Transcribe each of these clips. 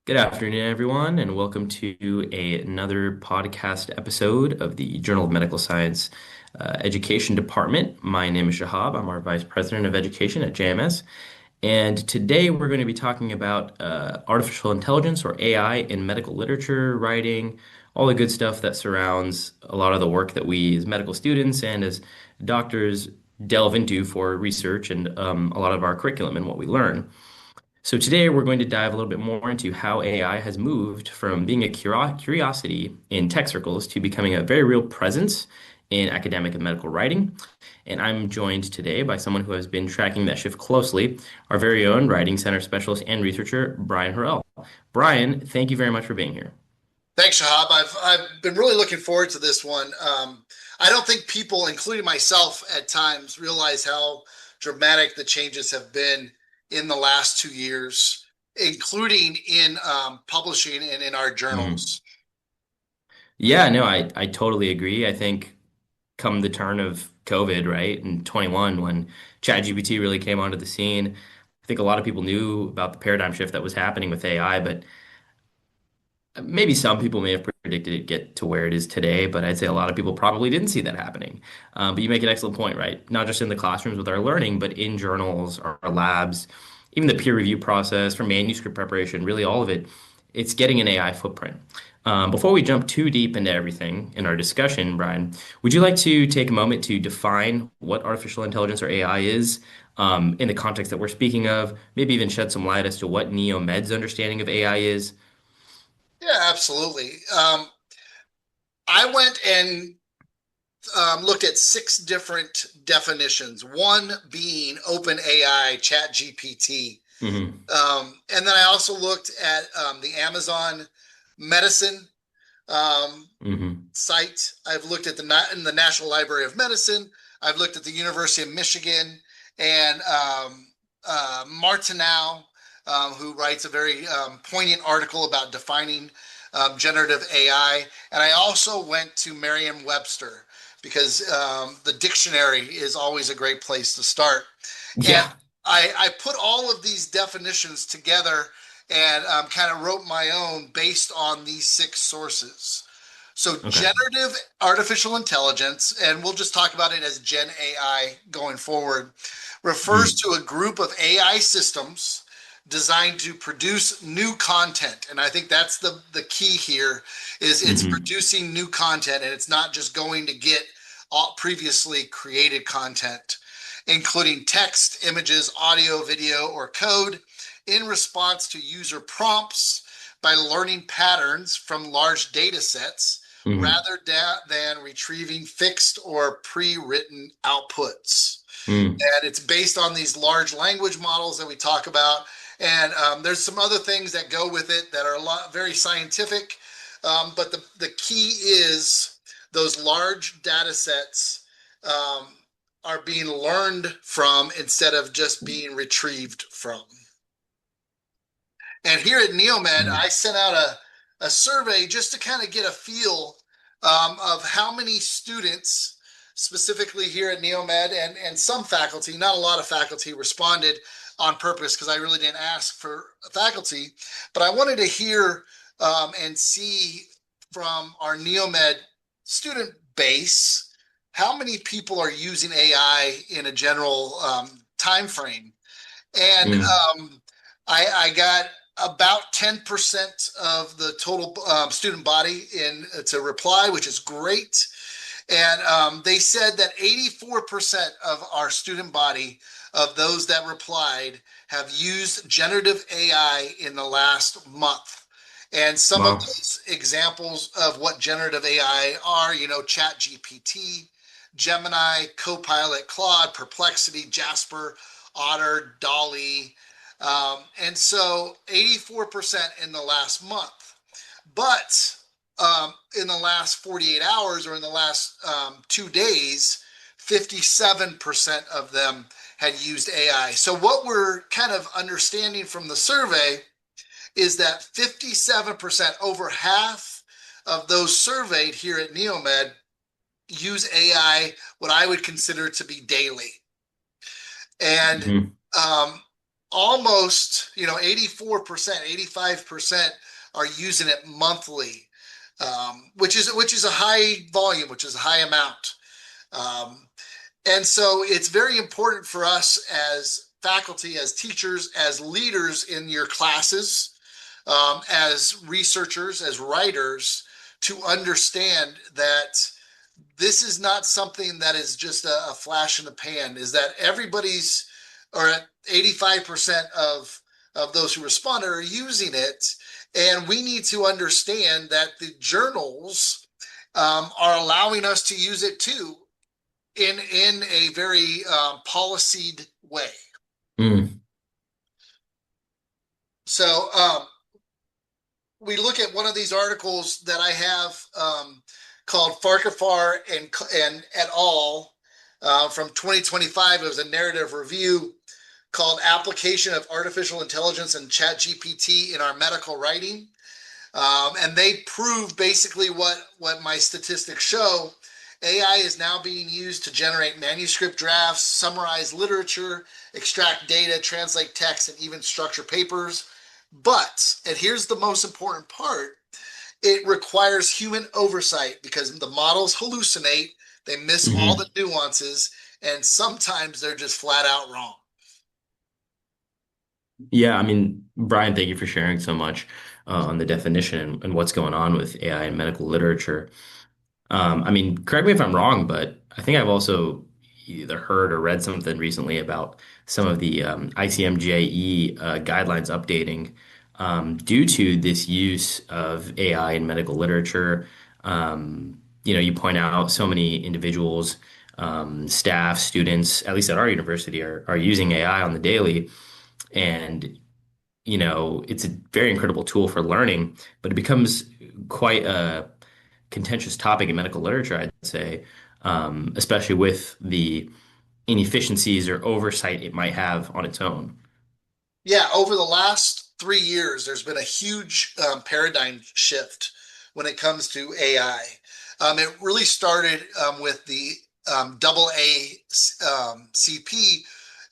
Good afternoon, everyone, and welcome to another podcast episode of the Journal of Medical Science Education Department. My name is Shahab. I'm our Vice President of Education at JMS. And today we're going to be talking about artificial intelligence or AI in medical literature, writing, all the good stuff that surrounds a lot of the work that we as medical students and as doctors delve into for research and a lot of our curriculum and what we learn. So today we're going to dive a little bit more into how AI has moved from being a curiosity in tech circles to becoming a very real presence in academic and medical writing. And I'm joined today by someone who has been tracking that shift closely, our very own writing center specialist and researcher, Brian Harrell. Brian, thank you very much for being here. Thanks, Shahab. I've been really looking forward to this one. I don't think people, including myself at times, realize how dramatic the changes have been in the last 2 years, including in publishing and in our Mhm. journals. Yeah, no, I totally agree. I think come the turn of COVID, right, in 21, when ChatGPT really came onto the scene, I think a lot of people knew about the paradigm shift that was happening with AI, but maybe some people may have predicted it get to where it is today, but I'd say a lot of people probably didn't see that happening. But you make an excellent point, right? Not just in the classrooms with our learning, but in journals, our labs, even the peer review process for manuscript preparation, really all of it, it's getting an AI footprint. Before we jump too deep into everything in our discussion, Brian, would you like to take a moment to define what artificial intelligence or AI is in the context that we're speaking of? Maybe even shed some light as to what NEOMED's understanding of AI is? Yeah, absolutely. I went and looked at six different definitions, one being OpenAI, ChatGPT. Hmm. And then I also looked at the Amazon Medicine Hmm. site. I've looked at the National Library of Medicine. I've looked at the University of Michigan and Martineau, who writes a very poignant article about defining generative AI. And I also went to Merriam-Webster because the dictionary is always a great place to start. And Yeah. I put all of these definitions together and kind of wrote my own based on these six sources. So, Okay. generative artificial intelligence, and we'll just talk about it as Gen AI going forward, refers Mm. to a group of AI systems designed to produce new content. And I think that's the key here is it's Hmm. producing new content and it's not just going to get all previously created content, including text, images, audio, video, or code in response to user prompts by learning patterns from large data sets Hmm. rather than retrieving fixed or pre-written outputs. Mm. And it's based on these large language models that we talk about. And there's some other things that go with it that are a lot very scientific. But the key is those large data sets um, are being learned from instead of just being retrieved from. And here at NEOMED, I Mm. sent out a survey just to kind of get a feel of how many students, specifically here at NEOMED, and some faculty, not a lot of faculty responded on purpose because I really didn't ask for faculty, but I wanted to hear and see from our NEOMED student base how many people are using AI in a general time frame. And Mm. I got about 10% of the total student body in to reply, which is great. And they said that 84% of our student body of those that replied have used generative AI in the last month. And some of Wow. those examples of what generative AI are, Chat GPT, Gemini, Copilot, Claude, Perplexity, Jasper, Otter, Dolly. And so 84% in the last month. But in the last 48 hours or in the last 2 days, 57% of them had used AI. So, what we're kind of understanding from the survey is that 57%, over half of those surveyed here at NEOMED, use AI, what I would consider to be daily. And Hmm. um, almost, 84%, 85% are using it monthly, which is a high volume, which is a high amount. Um, and so it's very important for us as faculty, as teachers, as leaders in your classes, as researchers, as writers, to understand that this is not something that is just a flash in the pan, is that everybody's, or 85% of those who responded are using it. And we need to understand that the journals are allowing us to use it too in a very policied way. Mm. So we look at one of these articles that I have called Farquhar and et al. From 2025. It was a narrative review called Application of Artificial Intelligence and Chat GPT in Our Medical Writing. And they prove basically what my statistics show. AI is now being used to generate manuscript drafts, summarize literature, extract data, translate text, and even structure papers. But, and here's the most important part, it requires human oversight because the models hallucinate, they miss all the Hmm. nuances, and sometimes they're just flat out wrong. Yeah, I mean, Brian, thank you for sharing so much on the definition and what's going on with AI in medical literature. I mean, correct me if I'm wrong, but I think I've also either heard or read something recently about some of the ICMJE guidelines updating due to this use of AI in medical literature. You point out so many individuals, staff, students, at least at our university, are using AI on the daily. And it's a very incredible tool for learning, but it becomes quite a contentious topic in medical literature, I'd say, especially with the inefficiencies or oversight it might have on its own. Yeah, over the last 3 years, there's been a huge paradigm shift when it comes to AI. It really started with the AACP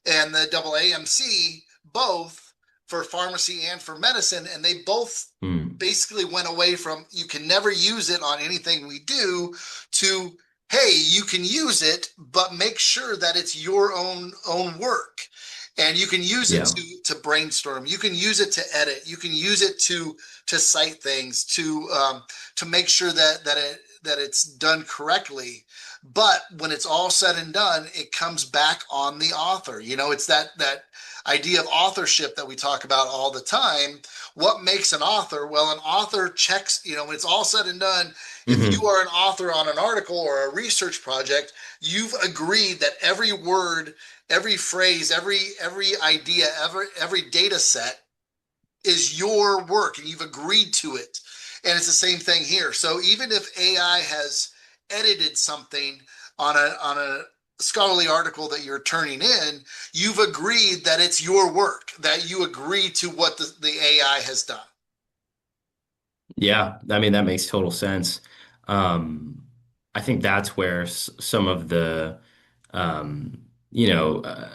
and the AAMC, both for pharmacy and for medicine, and they both Hmm. basically went away from you can never use it on anything we do to hey, you can use it, but make sure that it's your own work. And you can use it Yeah. to brainstorm. You can use it to edit. You can use it to cite things to make sure that it's done correctly. But when it's all said and done, it comes back on the author. It's that idea of authorship that we talk about all the time. What makes an author? Well, an author checks, when it's all said and done, if you Hmm. are an author on an article or a research project, you've agreed that every word, every phrase, every idea, every data set is your work and you've agreed to it. And it's the same thing here. So even if AI has edited something on a scholarly article that you're turning in, you've agreed that it's your work, that you agree to what the AI has done. Yeah, I mean, that makes total sense. I think that's where some of the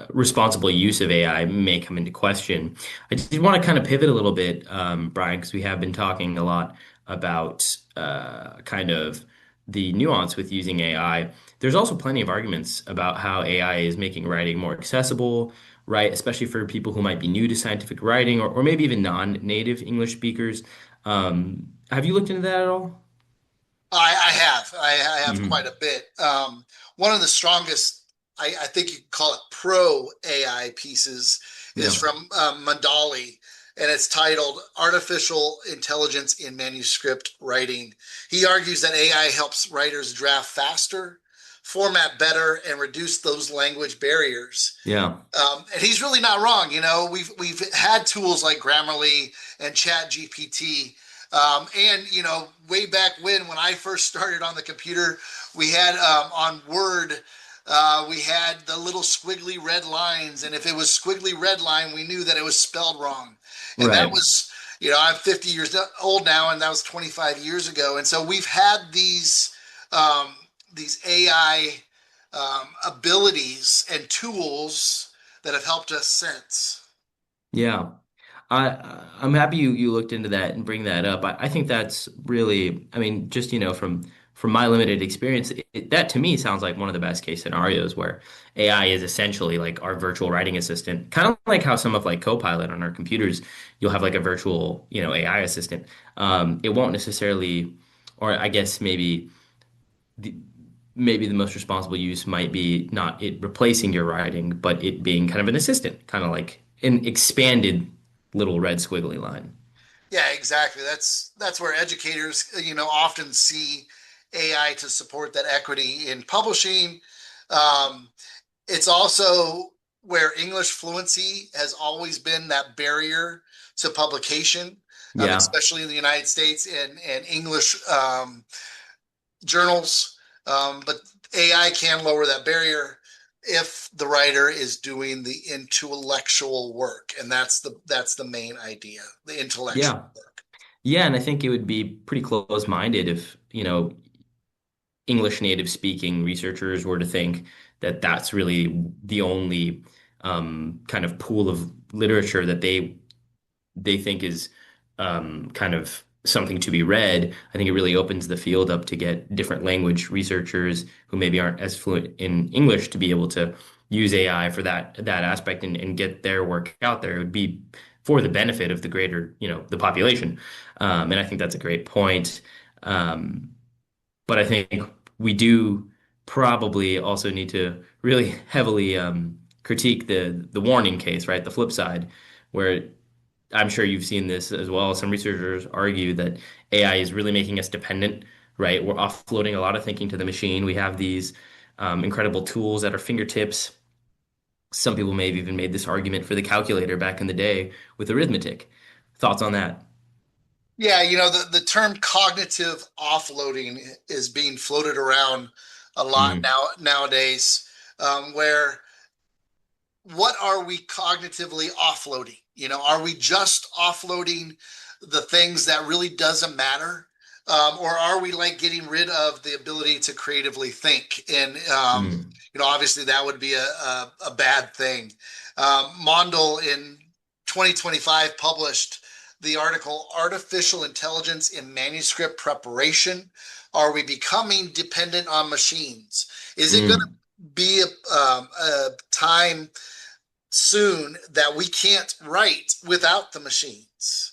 responsible use of AI may come into question. I did want to kind of pivot a little bit, Brian, because we have been talking a lot about kind of the nuance with using AI. There's also plenty of arguments about how AI is making writing more accessible, right? Especially for people who might be new to scientific writing or maybe even non-native English speakers. Have you looked into that at all? I have quite Hmm. a bit. One of the strongest, I think you could call it pro AI pieces, is Yeah. from Mandali, and it's titled "Artificial Intelligence in Manuscript Writing." He argues that AI helps writers draft faster, format better, and reduce those language barriers. Yeah. And he's really not wrong. We've had tools like Grammarly and Chat GPT. And way back when I first started on the computer, we had on Word, we had the little squiggly red lines, and if it was squiggly red line, we knew that it was spelled wrong. And that Right. was, I'm 50 years old now, and that was 25 years ago. And so we've had these AI abilities and tools that have helped us since. Yeah. I'm happy you looked into that and bring that up. I think that's really, I mean, just from my limited experience, that to me sounds like one of the best case scenarios where AI is essentially like our virtual writing assistant, kind of like how some of like Copilot on our computers, you'll have like a virtual, AI assistant. It won't necessarily, or I guess the, maybe the most responsible use might be not it replacing your writing, but it being kind of an assistant, kind of like an expanded little red squiggly line. Yeah, exactly. That's where educators, often see AI to support that equity in publishing. Um, it's also where English fluency has always been that barrier to publication, Yeah. especially in the United States and English journals. But AI can lower that barrier if the writer is doing the intellectual work, and that's the main idea, the intellectual Yeah. work. Yeah, and I think it would be pretty close-minded if, English native speaking researchers were to think that that's really the only kind of pool of literature that they think is kind of something to be read. I think it really opens the field up to get different language researchers who maybe aren't as fluent in English to be able to use AI for that aspect and get their work out there. It would be for the benefit of the greater, the population. And I think that's a great point. Um, but I think we do probably also need to really heavily critique the warning case, right? The flip side, where I'm sure you've seen this as well. Some researchers argue that AI is really making us dependent, right? We're offloading a lot of thinking to the machine. We have these incredible tools at our fingertips. Some people may have even made this argument for the calculator back in the day with arithmetic. Thoughts on that? Yeah, the term cognitive offloading is being floated around a lot Mm, nowadays, where what are we cognitively offloading? Are we just offloading the things that really doesn't matter? Or are we like getting rid of the ability to creatively think? And, mm, obviously that would be a bad thing. Mondel in 2025 published the article Artificial Intelligence in Manuscript Preparation. Are we becoming dependent on machines? Is it going to mm. be a time soon that we can't write without the machines.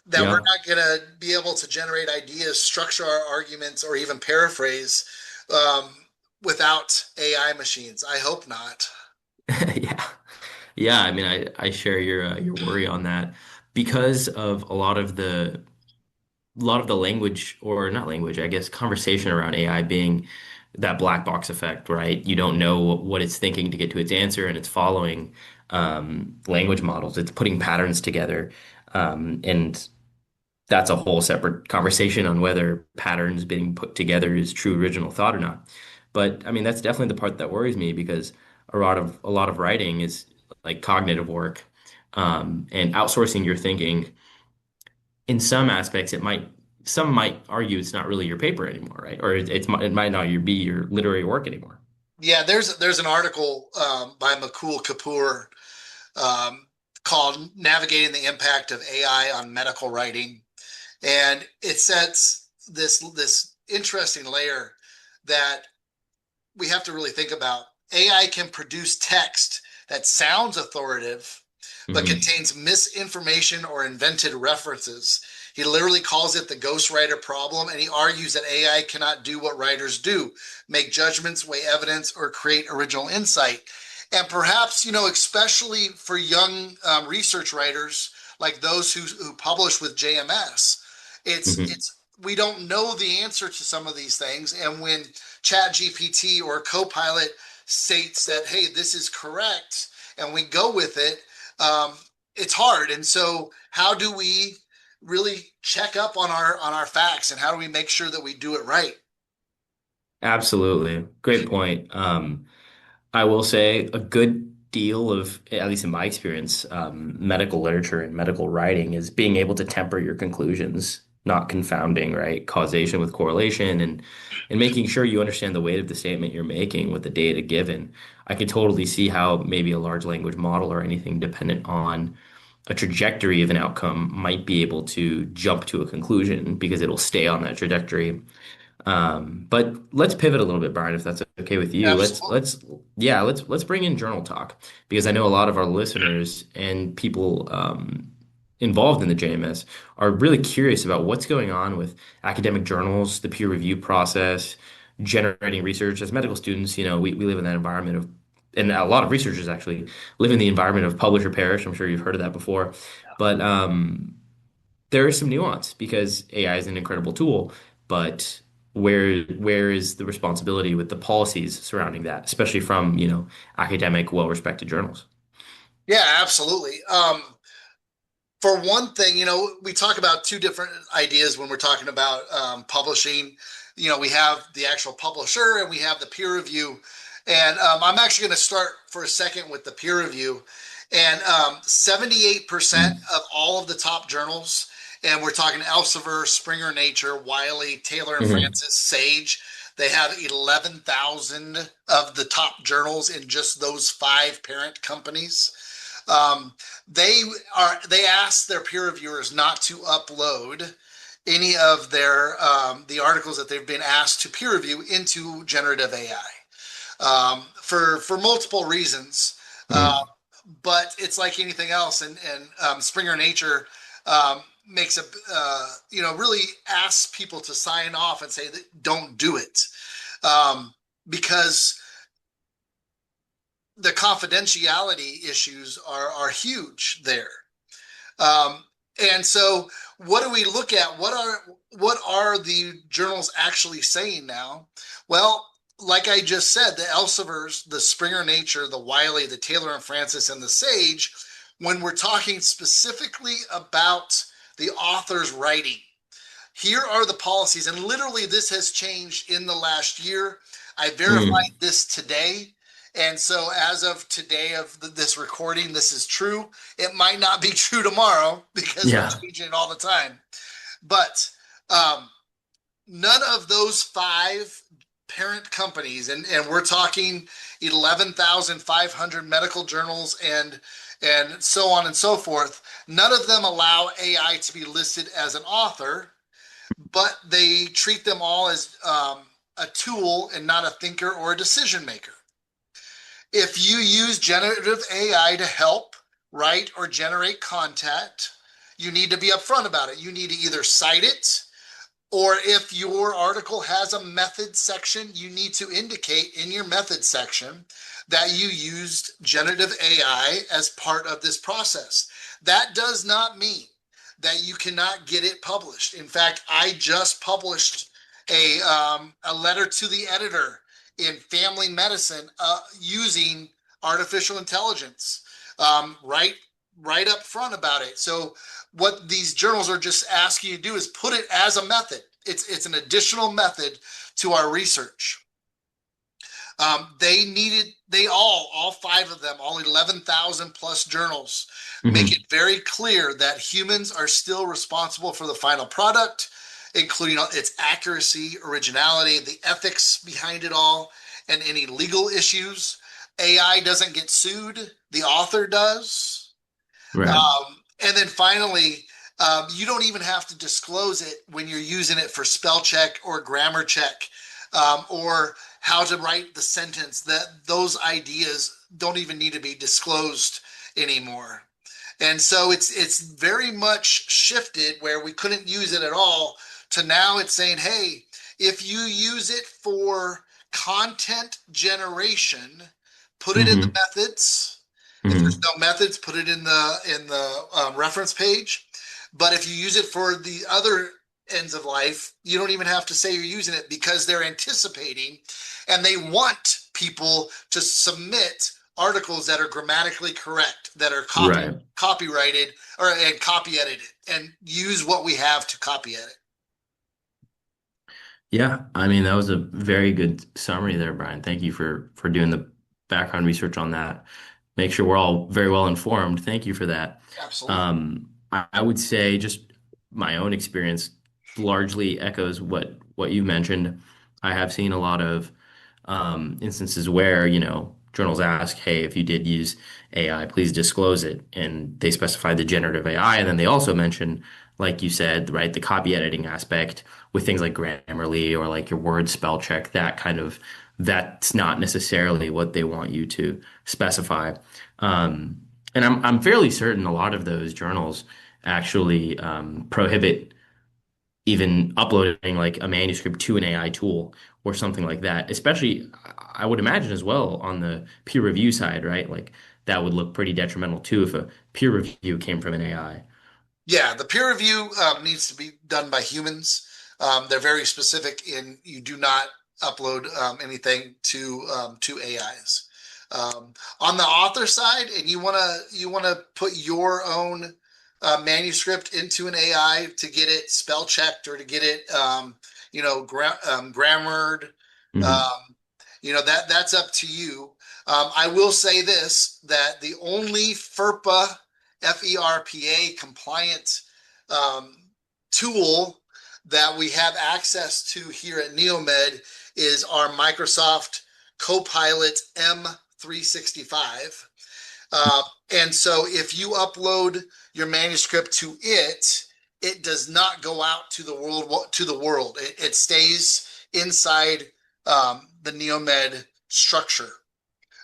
That we're Yeah. not going to be able to generate ideas, structure our arguments, or even paraphrase um, without AI machines. I hope not. Yeah. Yeah, I mean, I share your worry on that because of a lot of the language or not language, I guess, conversation around AI being that black box effect, right? You don't know what it's thinking to get to its answer, and it's following language models. It's putting patterns together, and that's a whole separate conversation on whether patterns being put together is true original thought or not. But I mean, that's definitely the part that worries me because a lot of writing is like cognitive work, and outsourcing your thinking. In some aspects, some might argue it's not really your paper anymore, right? Or it might not be your literary work anymore. Yeah, there's an article by Makul Kapoor um, called "Navigating the Impact of AI on Medical Writing," and it sets this interesting layer that we have to really think about. AI can produce text that sounds authoritative, but Hmm. contains misinformation or invented references. He literally calls it the ghostwriter problem, and he argues that AI cannot do what writers do, make judgments, weigh evidence, or create original insight. And perhaps, especially for young research writers like those who publish with JMS, Hmm. it's we don't know the answer to some of these things. And when Chat GPT or Copilot states that, hey, this is correct, and we go with it, um, it's hard. And so, how do we really check up on our facts, and how do we make sure that we do it right? Absolutely. Great point. I will say a good deal of, at least in my experience, medical literature and medical writing is being able to temper your conclusions. not confounding, right? Causation with correlation and making sure you understand the weight of the statement you're making with the data given. I could totally see how maybe a large language model or anything dependent on a trajectory of an outcome might be able to jump to a conclusion because it'll stay on that trajectory. But let's pivot a little bit, Brian, if that's okay with you. Absolutely. Let's bring in journal talk because I know a lot of our listeners and people involved in the JMS are really curious about what's going on with academic journals, the peer review process, generating research. As medical students, we live in that environment of, and a lot of researchers actually live in the environment of publish or perish. I'm sure you've heard of that before, but there is some nuance because AI is an incredible tool, but where is the responsibility with the policies surrounding that, especially from, academic, well-respected journals? Yeah, absolutely. For one thing, we talk about two different ideas when we're talking about publishing. We have the actual publisher and we have the peer review. And I'm actually going to start for a second with the peer review. And 78% of all of the top journals, and we're talking Elsevier, Springer Nature, Wiley, Taylor and Hmm. Francis, Sage, they have 11,000 of the top journals in just those five parent companies. Um, they ask their peer reviewers not to upload any of their the articles that they've been asked to peer review into generative AI for multiple reasons. Uh, Hmm. but it's like anything else, and Springer Nature makes a really asks people to sign off and say that don't do it because the confidentiality issues are huge there. Um, and so, what do we look at? What are the journals actually saying now? Well, like I just said, the Elseviers, the Springer Nature, the Wiley, the Taylor and Francis, and the Sage, when we're talking specifically about the author's writing, here are the policies. And literally, this has changed in the last year. I verified Hmm. this today. And so, as of today of this recording, this is true. It might not be true tomorrow because they're Yeah. changing it all the time. But um, none of those five parent companies, and we're talking 11,500 medical journals and so on and so forth, none of them allow AI to be listed as an author, but they treat them all as a tool and not a thinker or a decision maker. If you use generative AI to help write or generate content, you need to be upfront about it. You need to either cite it, or if your article has a method section, you need to indicate in your method section that you used generative AI as part of this process. That does not mean that you cannot get it published. In fact, I just published a letter to the editor in Family Medicine using artificial intelligence, right up front about it. So what these journals are just asking you to do is put it as a method. It's an additional method to our research. All five of them, all 11,000 plus journals, make it Hmm. very clear that humans are still responsible for the final product, including its accuracy, originality, the ethics behind it all, and any legal issues. AI doesn't get sued, the author does. Right. And then finally, you don't even have to disclose it when you're using it for spell check or grammar check, or how to write the sentence. That those ideas don't even need to be disclosed anymore. And so it's very much shifted where we couldn't use it at all to now it's saying, hey, if you use it for content generation, put it in the Hmm. methods. If there's Hmm. no methods, put it in the reference page. But if you use it for the other ends of life, you don't even have to say you're using it because they're anticipating and they want people to submit articles that are grammatically correct, that are Right. copyrighted or and copy edited, and use what we have to copy edit. Yeah, I mean that was a very good summary there, Brian. Thank you for doing the background research on that. Make sure we're all very well informed. Thank you for that. Absolutely. I would say just my own experience. largely echoes what you mentioned. I have seen a lot of instances where, journals ask, hey, if you did use AI, please disclose it. And they specify the generative AI. And then they also mention, like you said, right, the copy editing aspect with things like Grammarly or like your word spell check, that's not necessarily what they want you to specify. And I'm fairly certain a lot of those journals actually prohibit even uploading like a manuscript to an AI tool or something like that. Especially, I would imagine as well on the peer review side, right? Like that would look pretty detrimental too if a peer review came from an AI. Yeah, the peer review needs to be done by humans. They're very specific in you do not upload anything to AIs. On the author side, and you wanna put your own manuscript into an AI to get it spell checked or to get it grammared. Hmm. Um, that's up to you. I will say this that the only FERPA compliant um, tool that we have access to here at NEOMED is our Microsoft Copilot M365. Uh, and so if you upload your manuscript to it, it does not go out to the world. It stays inside the NEOMED structure.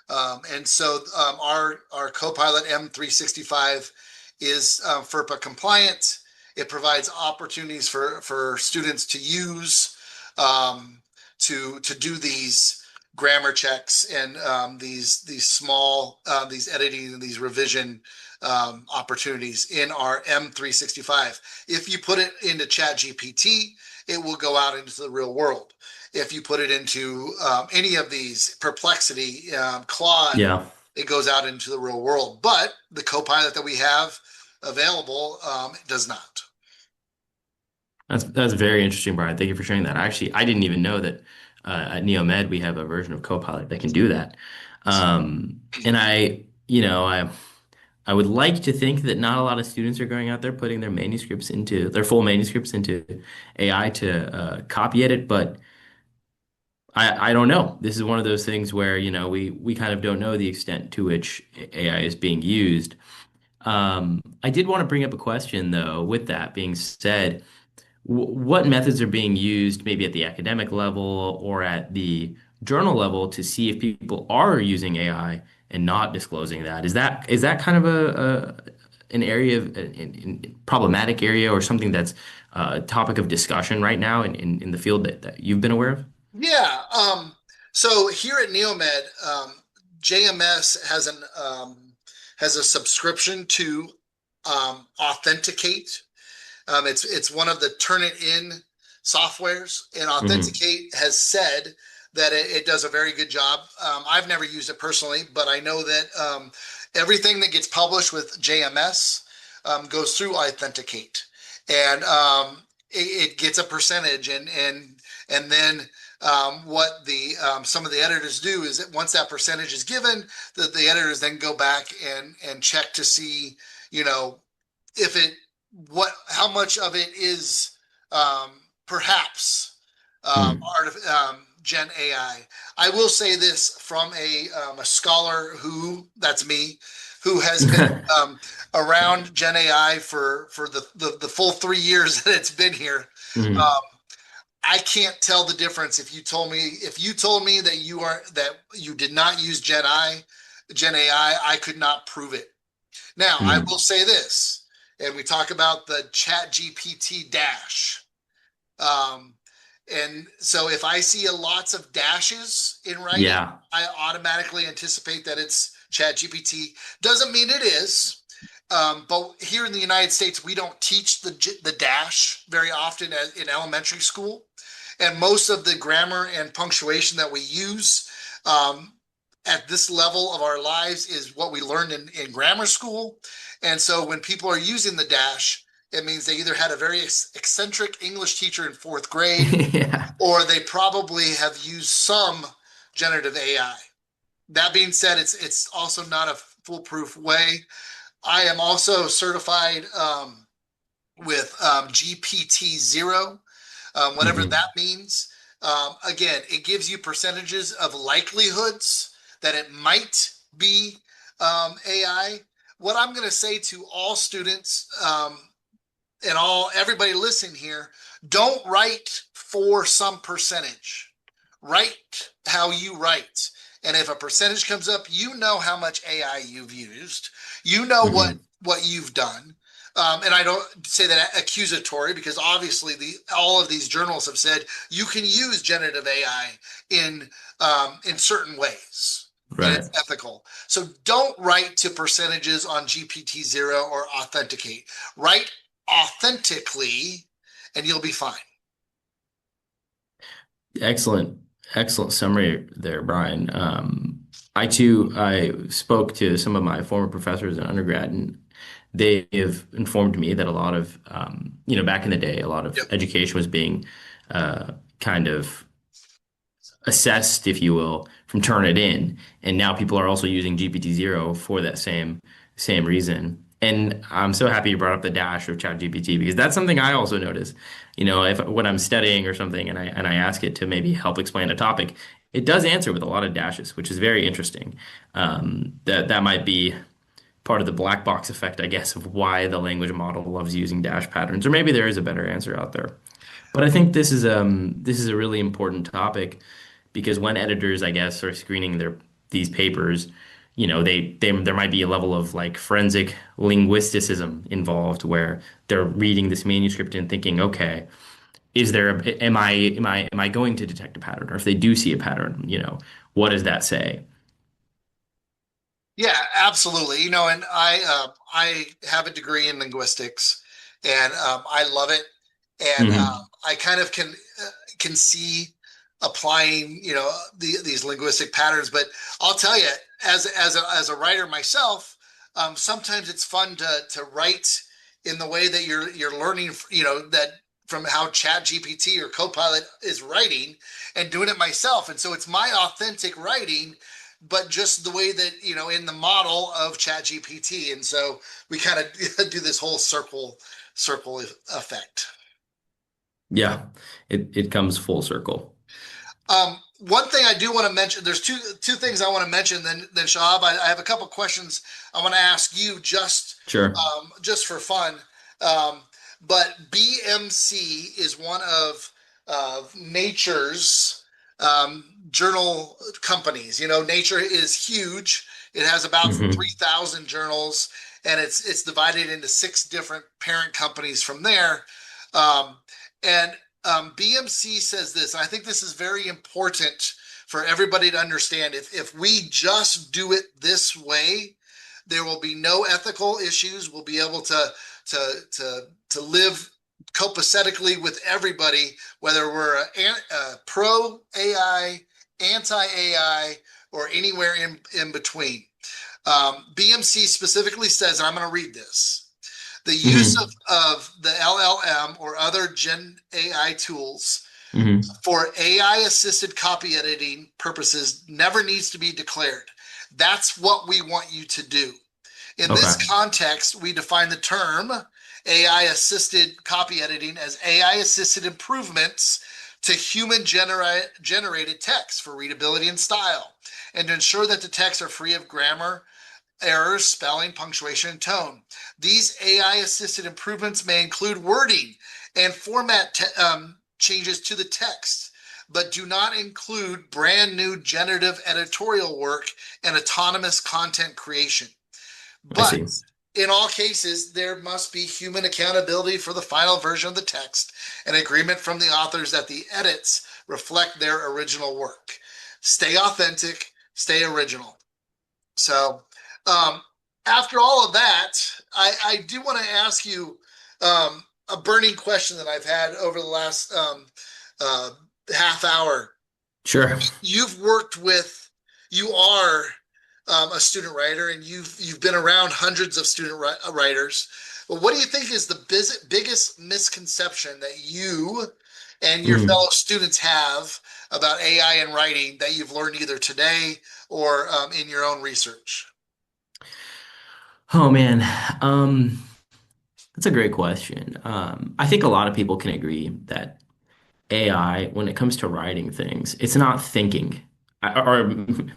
And so our Copilot M365 is FERPA compliant. It provides opportunities for students to use to do these grammar checks and these small these editing and these revision opportunities in our M365. If you put it into ChatGPT, it will go out into the real world. If you put it into any of these Perplexity, Claude, Yeah. it goes out into the real world. But the Copilot that we have available does not. That's very interesting, Brian. Thank you for sharing that. Actually, I didn't even know that at NeoMed we have a version of Copilot that can do that. And I would like to think that not a lot of students are going out there putting their full manuscripts into AI to copy edit, but I don't know. This is one of those things where, we kind of don't know the extent to which AI is being used. I did want to bring up a question though, with that being said. What methods are being used maybe at the academic level or at the journal level to see if people are using AI and not disclosing that? Is that kind of an area of problematic area or something that's a topic of discussion right now in the field that you've been aware of? Yeah. So here at NeoMed, JMS has a subscription to Authenticate. It's one of the Turnitin softwares, and Hmm. Authenticate has said that it does a very good job. I've never used it personally, but I know that everything that gets published with JMS goes through Authenticate, and it gets a percentage, and then what the some of the editors do is that once that percentage is given, the editors then go back and check to see, you know, if it what how much of it is perhaps Mm. art of Gen AI. I will say this from a scholar who that's me who has been um, around Gen AI for the full 3 years that it's been here. Mm. Um, I can't tell the difference if you told me that you did not use Gen AI, I could not prove it. Now, I will Mm. say this, and we talk about the Chat GPT dash. Um, and so if I see lots of dashes in writing, Yeah. I automatically anticipate that it's Chat GPT. Doesn't mean it is. But here in the United States, we don't teach the dash very often in elementary school. And most of the grammar and punctuation that we use um, at this level of our lives is what we learned in grammar school. And so when people are using the dash, it means they either had a very eccentric English teacher in fourth grade, Yeah. or they probably have used some generative AI. That being said, it's also not a foolproof way. I am also certified with GPT-0, whatever Hmm. that means. Again, it gives you percentages of likelihoods that it might be AI. What I'm going to say to all students and all everybody listening here, don't write for some percentage. Write how you write. And if a percentage comes up, you know how much AI you've used. You know Hmm. what you've done. And I don't say that accusatory because obviously all of these journals have said you can use generative AI in certain ways and Right. it's ethical. So don't write to percentages on GPT-0 or authenticate. Write authentically and you'll be fine. Excellent, excellent summary there, Brian. I too, I spoke to some of my former professors in undergrad, and they have informed me that a lot of, back in the day, a lot of Yep. education was being kind of assessed, if you will, from Turnitin, and now people are also using GPT-0 for that same reason. And I'm so happy you brought up the dash of ChatGPT because that's something I also notice. If when I'm studying or something and I ask it to maybe help explain a topic, it does answer with a lot of dashes, which is very interesting. That might be part of the black box effect, I guess, of why the language model loves using dash patterns, or maybe there is a better answer out there. But I think this is a really important topic because when editors, I guess, are screening these papers, they there might be a level of like forensic linguisticism involved where they're reading this manuscript and thinking, okay, am I going to detect a pattern? Or if they do see a pattern, what does that say? Yeah, absolutely. And I have a degree in linguistics, and I love it. And Hmm. I kind of can see applying these linguistic patterns. But I'll tell you, as a writer myself, sometimes it's fun to write in the way that you're learning. That from how Chat GPT or Copilot is writing, and doing it myself. And so it's my authentic writing but just the way that in the model of chat gpt, and so we kind of do this whole circle effect. Yeah, it comes full circle. One thing I do want to mention, there's two things I want to mention. Then Shahab, I have a couple questions I want to ask you Sure. just for fun. Um, but BMC is one of Nature's journal companies. Nature is huge. It has about Hmm. 3,000 journals, and it's divided into six different parent companies from there. Um, and BMC says this, and I think this is very important for everybody to understand. If we just do it this way, there will be no ethical issues. We'll be able to live copacetically with everybody, whether we're pro AI, anti AI, or anywhere in between. BMC specifically says, and I'm going to read this: the use Hmm. of the LLM or other Gen AI tools Hmm. for AI assisted copy editing purposes never needs to be declared. That's what we want you to do. In this Okay. context, we define the term AI assisted copy editing as AI assisted improvements to human generated text for readability and style, and to ensure that the texts are free of grammar errors, spelling, punctuation, and tone. These AI assisted improvements may include wording and format changes to the text, but do not include brand new generative editorial work and autonomous content creation. I But see. in all cases, there must be human accountability for the final version of the text and agreement from the authors that the edits reflect their original work. Stay authentic, stay original. So, um, after all of that, I do want to ask you a burning question that I've had over the last uh, half hour. Sure. You've worked with, you are a student writer, and you've been around hundreds of student writers. But what do you think is the biggest misconception that you and your Mhm. fellow students have about AI and writing that you've learned either today or in your own research? Oh man. That's a great question. I think a lot of people can agree that AI, when it comes to writing things, it's not thinking. Or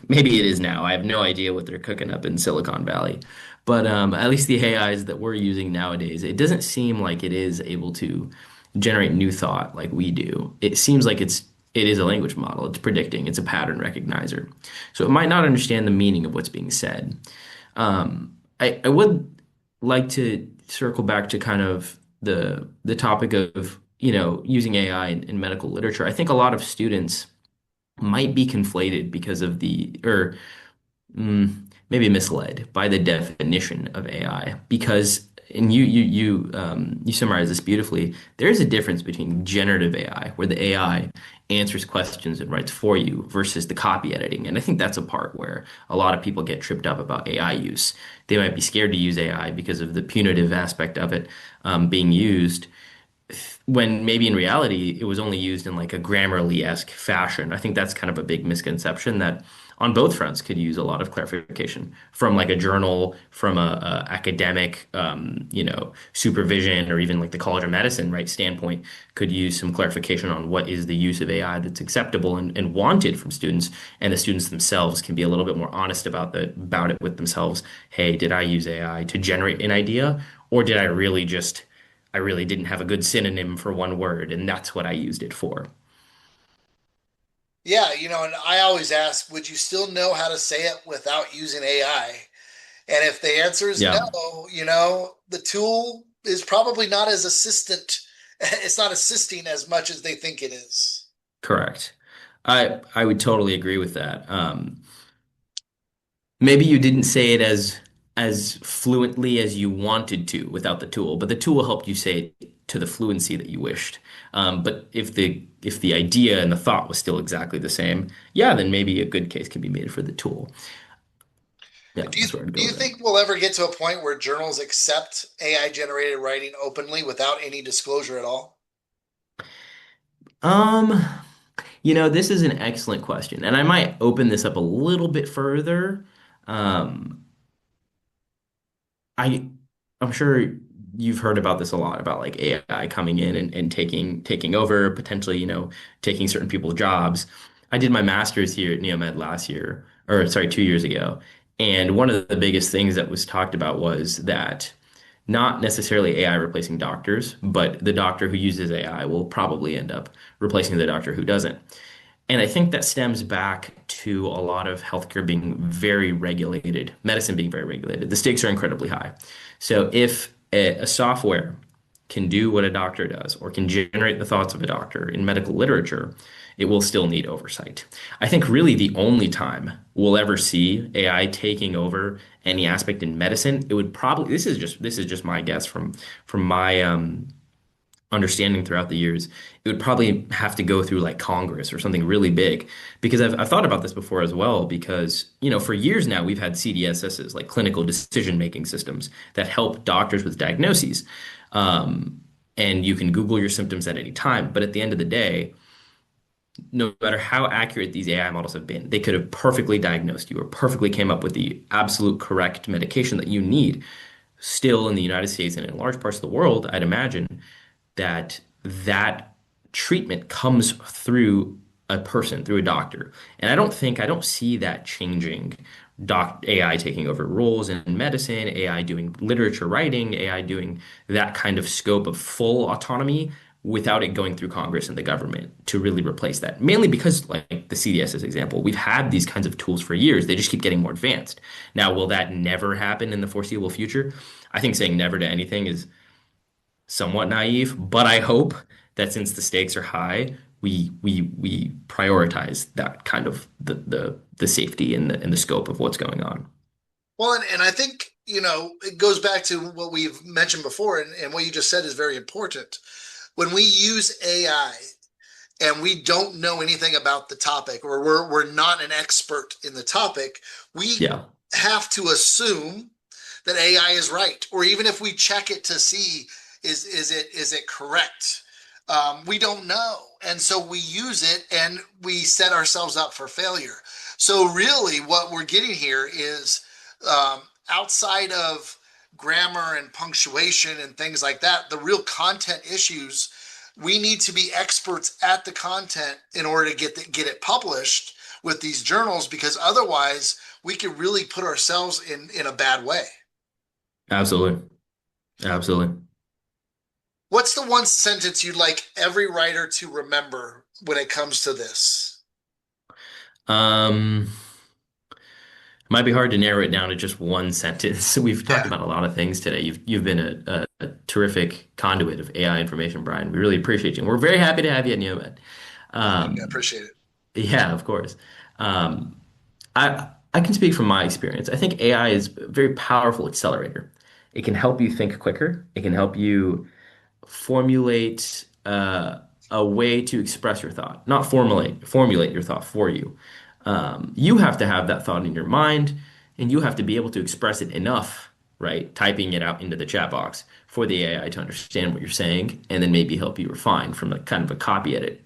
maybe it is now. I have no idea what they're cooking up in Silicon Valley. But at least the AIs that we're using nowadays, it doesn't seem like it is able to generate new thought like we do. It seems like it is a language model. It's predicting. It's a pattern recognizer. So it might not understand the meaning of what's being said. I would like to circle back to kind of the topic of, using AI in medical literature. I think a lot of students might be conflated because of or maybe misled by the definition of AI because and you summarize this beautifully. There is a difference between generative AI, where the AI answers questions and writes for you, versus the copy editing. And I think that's a part where a lot of people get tripped up about AI use. They might be scared to use AI because of the punitive aspect of it being used when maybe in reality it was only used in like a Grammarly-esque fashion. I think that's kind of a big misconception that on both fronts could use a lot of clarification from like a journal, from a academic, supervision, or even like the College of Medicine, right, standpoint could use some clarification on what is the use of AI that's acceptable and wanted from students, and the students themselves can be a little bit more honest about it with themselves. Hey, did I use AI to generate an idea, or did I really didn't have a good synonym for one word, and that's what I used it for. Yeah, and I always ask, would you still know how to say it without using AI? And if the answer is Yeah, no, the tool is probably not as assistant. It's not assisting as much as they think it is. correct. I would totally agree with that. Maybe you didn't say it as fluently as you wanted to without the tool, but the tool helped you say it to the fluency that you wished. But if the idea and the thought was still exactly the same, yeah, then maybe a good case can be made for the tool. Yeah, Do you that's where I'd do go you with that. think we'll ever get to a point where journals accept AI generated writing openly without any disclosure at all? Um, this is an excellent question, and I might open this up a little bit further. Um, I I'm sure you've heard about this a lot about like AI coming in and taking over, potentially, taking certain people's jobs. I did my master's here at NEOMED last year, or sorry, 2 years ago. And one of the biggest things that was talked about was that not necessarily AI replacing doctors, but the doctor who uses AI will probably end up replacing the doctor who doesn't. And I think that stems back to a lot of healthcare being very regulated, medicine being very regulated. The stakes are incredibly high. So if a software can do what a doctor does or can generate the thoughts of a doctor in medical literature, it will still need oversight. I think really the only time we'll ever see AI taking over any aspect in medicine, it would probably this is just my guess from my understanding throughout the years, it would probably have to go through like Congress or something really big. Because I've thought about this before as well, because, for years now, we've had CDSSs, like clinical decision-making systems, that help doctors with diagnoses. Um, and you can Google your symptoms at any time. But at the end of the day, no matter how accurate these AI models have been, they could have perfectly diagnosed you or perfectly came up with the absolute correct medication that you need. Still, in the United States and in large parts of the world, I'd imagine that treatment comes through a person, through a doctor. And I don't see that changing. AI taking over roles in medicine, AI doing literature writing, AI doing that kind of scope of full autonomy without it going through Congress and the government to really replace that. Mainly because, like the CDS's example, we've had these kinds of tools for years. They just keep getting more advanced. Now, will that never happen in the foreseeable future? I think saying never to anything is somewhat naive, but I hope that since the stakes are high, we prioritize that kind of the safety and the scope of what's going on. Well, and I think, it goes back to what we've mentioned before, and what you just said is very important. When we use AI and we don't know anything about the topic, or we're not an expert in the topic, we Yeah, have to assume that AI is right, or even if we check it to see is it correct. We don't know, and so we use it and we set ourselves up for failure. So really, what we're getting here is outside of grammar and punctuation and things like that, the real content issues, we need to be experts at the content in order to get it published with these journals, because otherwise we could really put ourselves in a bad way. Absolutely. Absolutely. What's the one sentence you'd like every writer to remember when it comes to this? Um, it might be hard to narrow it down to just one sentence. We've talked Yeah, about a lot of things today. You've been a terrific conduit of AI information, Brian. We really appreciate you. And we're very happy to have you at NEOMED. thank you. I Um, appreciate it. yeah, of course. Um, I can speak from my experience. I think AI is a very powerful accelerator. It can help you think quicker. It can help you formulate a way to express your thought, not formulate your thought for you. You have to have that thought in your mind, and you have to be able to express it enough, right? Typing it out into the chat box for the AI to understand what you're saying, and then maybe help you refine from a kind of a copy edit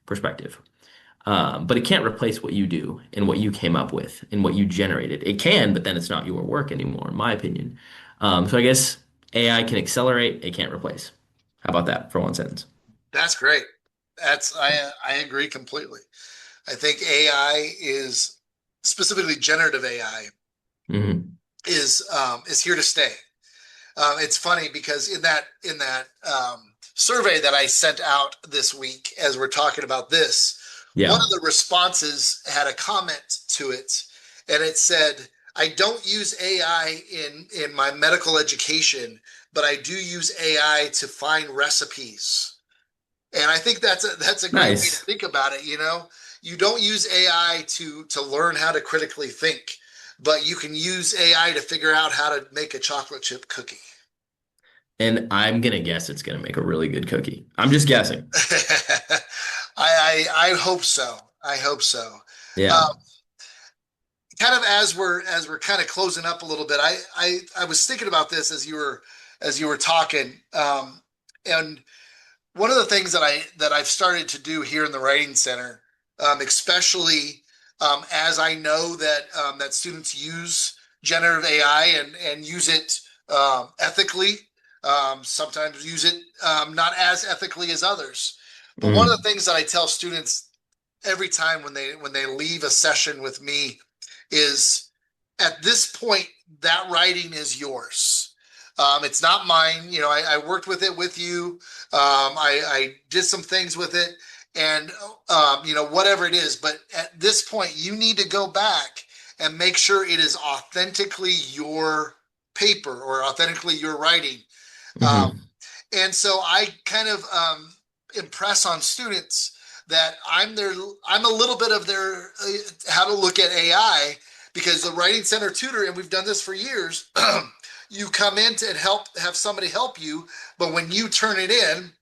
perspective. But it can't replace what you do and what you came up with and what you generated. It can, but then it's not your work anymore, in my opinion. So I guess AI can accelerate, it can't replace. How about that for one sentence? That's great. I agree completely. I think AI is, specifically generative AI, Hmm. is here to stay. It's funny because in that survey that I sent out this week, as we're talking about this, one Yeah. of the responses had a comment to it, and it said, "I don't use AI in my medical education, but I do use AI to find recipes." And I think that's a great way to Nice. think about it. You don't use AI to learn how to critically think, but you can use AI to figure out how to make a chocolate chip cookie. And I'm gonna guess it's gonna make a really good cookie. I'm just guessing. I hope so. I hope so. Yeah. Uh, Kind of as we're kind of closing up a little bit, I was thinking about this as you were talking, and one of the things that I've started to do here in the Writing Center, especially as I know that students use generative AI and use it ethically, sometimes use it not as ethically as others. But one of the Hmm. things that I tell students every time when they leave a session with me is, at this point, that writing is yours. It's not mine. I worked with it with you. I did some things with it, and whatever it is. But at this point, you need to go back and make sure it is authentically your paper or authentically your writing. Um, Hmm. and so I kind of impress on students that I'm a little bit of their how to look at AI, because the Writing Center tutor, and we've done this for years, you come in to have somebody help you, but when you turn it in,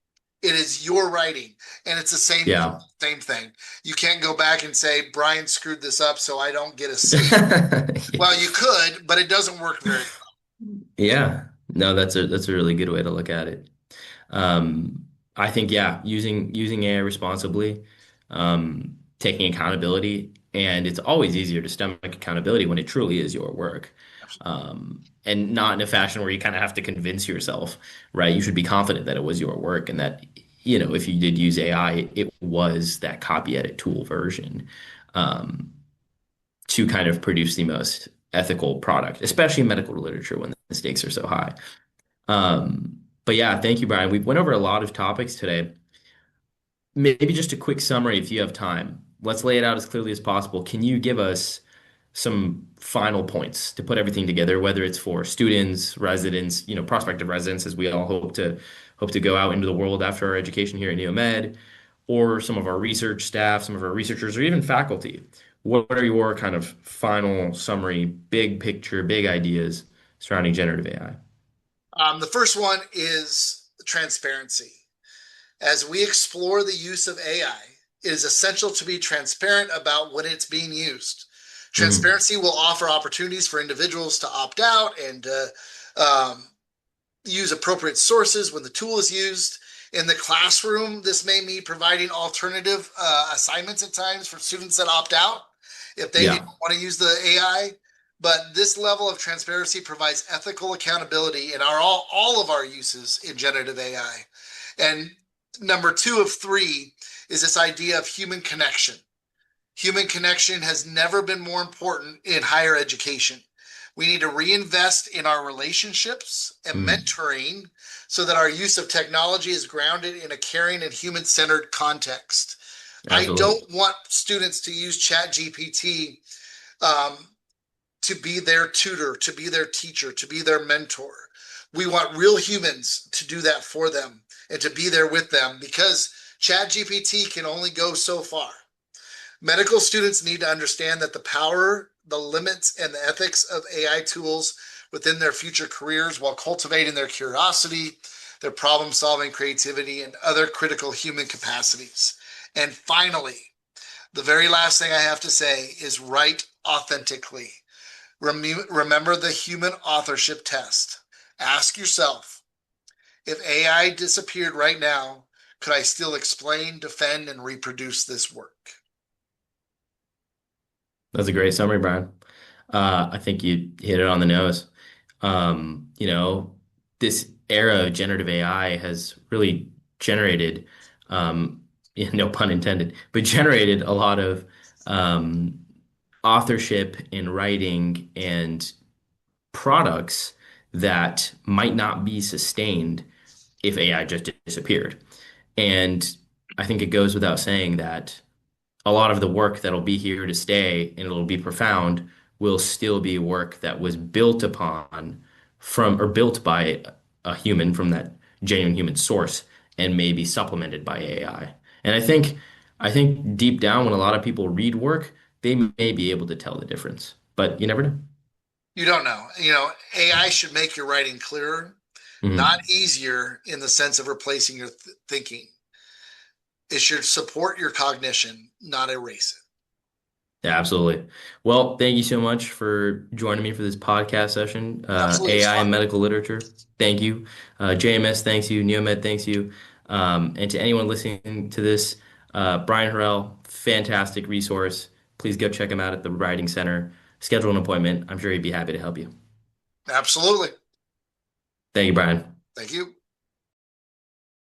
it is your writing. And it's the Yeah. same thing. You can't go back and say, Brian screwed this up, so I don't get a C. Well, you could, but it doesn't work very well. Yeah. No, that's a really good way to look at it. I think yeah, using AI responsibly, taking accountability, and it's always easier to stomach accountability when it truly is your work, and not in a fashion where you kind of have to convince yourself, right? You should be confident that it was your work and that, if you did use AI, it was that copy edit tool version, um, to kind of produce the most ethical product, especially in medical literature when the stakes are so high. But yeah, thank you, Brian. We went over a lot of topics today. Maybe just a quick summary if you have time. Let's lay it out as clearly as possible. Can you give us some final points to put everything together, whether it's for students, residents, prospective residents, as we all hope to go out into the world after our education here at NeoMed, or some of our research staff, some of our researchers, or even faculty. What are your kind of final summary, big picture, big ideas surrounding generative AI? The first one is transparency. As we explore the use of AI, it is essential to be transparent about when it's being used. Mhm. Transparency will offer opportunities for individuals to opt out and um, use appropriate sources when the tool is used. In the classroom, this may mean providing alternative assignments at times for students that opt out if they didn't Yeah. want to use the AI. But this level of transparency provides ethical accountability in all of our uses in generative AI. And number two of three is this idea of human connection. Human connection has never been more important in higher education. We need to reinvest in our relationships and Mm, mentoring so that our use of technology is grounded in a caring and human centered context. I absolutely. don't want students to use ChatGPT um, to be their tutor, to be their teacher, to be their mentor. We want real humans to do that for them and to be there with them because ChatGPT can only go so far. Medical students need to understand that the power, the limits, and the ethics of AI tools within their future careers while cultivating their curiosity, their problem solving creativity, and other critical human capacities. And finally, the very last thing I have to say is write authentically. Remember the human authorship test. Ask yourself, if AI disappeared right now, could I still explain, defend, and reproduce this work? That's a great summary, Brian. I think you hit it on the nose. You know, this era of generative AI has really generated, yeah, no pun intended, but generated a lot of um, authorship in writing and products that might not be sustained if AI just disappeared. And I think it goes without saying that a lot of the work that'll be here to stay and it'll be profound will still be work that was built upon from or built by a human from that genuine human source and may be supplemented by AI. And I think deep down when a lot of people read work, they may be able to tell the difference. But you never know. You don't know. AI should make your writing clearer, not Mhm. easier in the sense of replacing your thinking. It should support your cognition, not erase it. Yeah, absolutely. Well, thank you so much for joining me for this podcast session. Absolutely. It was AI fun. and medical literature. Thank you. JMS, thanks you. NEOMED, thanks you. And to anyone listening to this, Brian Harrell, fantastic resource. Please go check him out at the Writing Center. Schedule an appointment. I'm sure he'd be happy to help you. Absolutely. Thank you, Brian. Thank you.